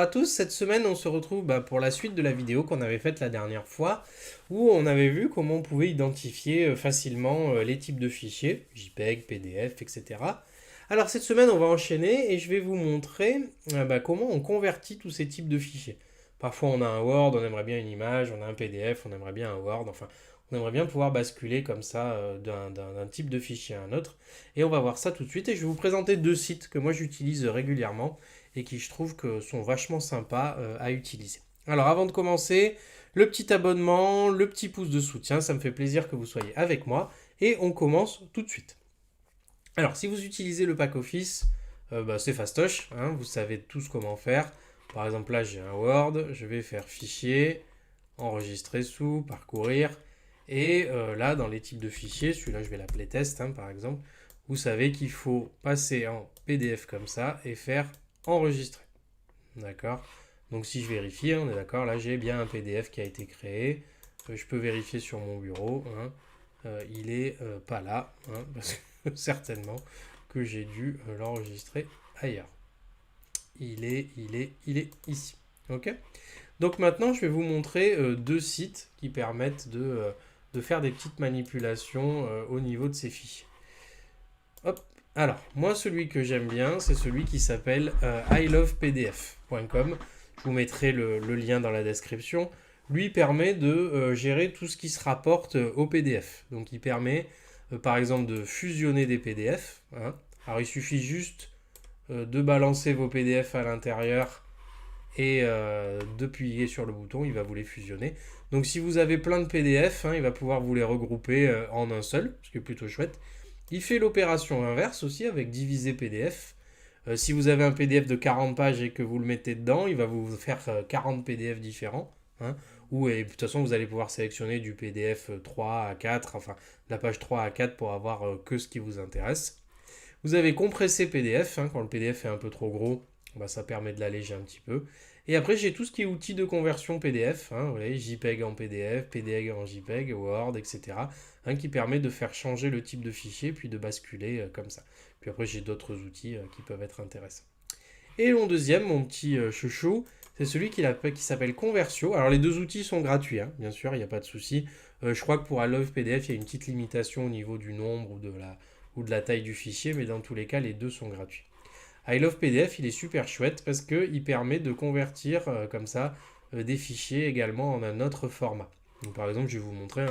à tous, cette semaine on se retrouve pour la suite de la vidéo qu'on avait faite la dernière fois où on avait vu comment on pouvait identifier facilement les types de fichiers, JPEG, PDF, etc. Alors cette semaine on va enchaîner et je vais vous montrer comment on convertit tous ces types de fichiers. Parfois on a un Word, on aimerait bien une image, on a un PDF, on aimerait bien un Word, enfin on aimerait bien pouvoir basculer comme ça d'un type de fichier à un autre. Et on va voir ça tout de suite et je vais vous présenter deux sites que moi j'utilise régulièrement et qui je trouve que sont vachement sympas à utiliser. Alors avant de commencer, le petit abonnement, le petit pouce de soutien, ça me fait plaisir que vous soyez avec moi et on commence tout de suite. Alors si vous utilisez le pack Office, c'est fastoche, hein, vous savez tous comment faire. Par exemple là j'ai un Word, je vais faire fichier, enregistrer sous, parcourir. Et là dans les types de fichiers, celui-là je vais l'appeler test par exemple, vous savez qu'il faut passer en PDF comme ça et faire enregistrer. D'accord. Donc si je vérifie, on est d'accord, là j'ai bien un PDF qui a été créé. Je peux vérifier sur mon bureau. Il est pas là, parce que certainement que j'ai dû l'enregistrer ailleurs. Il est ici. Ok. Donc maintenant je vais vous montrer deux sites qui permettent de faire des petites manipulations au niveau de ces fichiers. Hop. Alors, moi, celui que j'aime bien, c'est celui qui s'appelle ilovepdf.com. Je vous mettrai le lien dans la description. Lui permet de gérer tout ce qui se rapporte au PDF. Donc, il permet, par exemple, de fusionner des PDF. Alors, il suffit juste de balancer vos PDF à l'intérieur et d'appuyer sur le bouton, il va vous les fusionner. Donc, si vous avez plein de PDF, il va pouvoir vous les regrouper en un seul, ce qui est plutôt chouette. Il fait l'opération inverse aussi avec diviser PDF. Si vous avez un PDF de 40 pages et que vous le mettez dedans, il va vous faire 40 PDF différents. Et de toute façon, vous allez pouvoir sélectionner du PDF 3 à 4, enfin la page 3 à 4 pour avoir que ce qui vous intéresse. Vous avez compressé PDF, quand le PDF est un peu trop gros, ça permet de l'alléger un petit peu. Et après, j'ai tout ce qui est outils de conversion PDF, vous voyez, JPEG en PDF, PDF en JPEG, Word, etc., qui permet de faire changer le type de fichier, puis de basculer comme ça. Puis après, j'ai d'autres outils qui peuvent être intéressants. Et mon deuxième, mon petit chouchou, c'est celui qui s'appelle Conversio. Alors, les deux outils sont gratuits, bien sûr, il n'y a pas de souci. Je crois que pour ilovepdf, il y a une petite limitation au niveau du nombre ou de la taille du fichier, mais dans tous les cas, les deux sont gratuits. ilovepdf, il est super chouette parce qu'il permet de convertir comme ça des fichiers également en un autre format. Donc, par exemple, je vais vous montrer.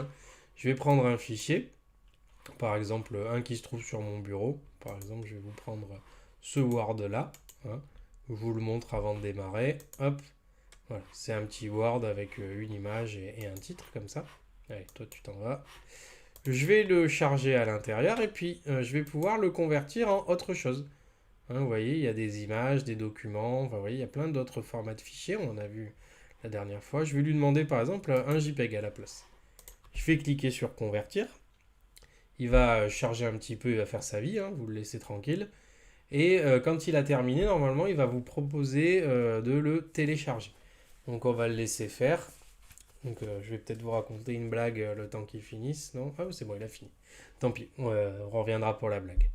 Je vais prendre un fichier, par exemple un qui se trouve sur mon bureau. Par exemple, je vais vous prendre ce Word là. Je vous le montre avant de démarrer. Hop, voilà, c'est un petit Word avec une image et un titre comme ça. Allez, toi tu t'en vas. Je vais le charger à l'intérieur et puis je vais pouvoir le convertir en autre chose. Vous voyez, il y a des images, des documents, vous voyez, il y a plein d'autres formats de fichiers, on en a vu la dernière fois. Je vais lui demander par exemple un JPEG à la place. Je vais cliquer sur convertir. Il va charger un petit peu, il va faire sa vie, vous le laissez tranquille. Et quand il a terminé, normalement, il va vous proposer de le télécharger. Donc on va le laisser faire. Donc je vais peut-être vous raconter une blague le temps qu'il finisse. Non, c'est bon, il a fini. Tant pis, on reviendra pour la blague.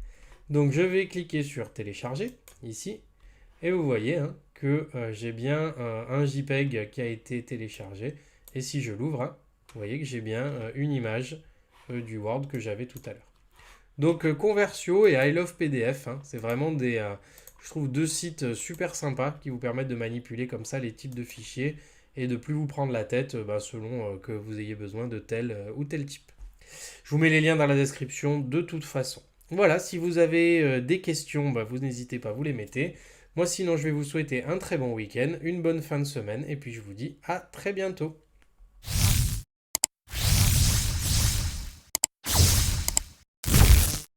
Donc je vais cliquer sur télécharger, ici. Et vous voyez que j'ai bien un JPEG qui a été téléchargé. Et si je l'ouvre, vous voyez que j'ai bien une image du Word que j'avais tout à l'heure. Donc Conversio et ilovepdf, c'est vraiment je trouve deux sites super sympas qui vous permettent de manipuler comme ça les types de fichiers et de plus vous prendre la tête selon que vous ayez besoin de tel ou tel type. Je vous mets les liens dans la description de toute façon. Voilà, si vous avez des questions, vous n'hésitez pas, vous les mettez. Moi sinon, je vais vous souhaiter un très bon week-end, une bonne fin de semaine et puis je vous dis à très bientôt.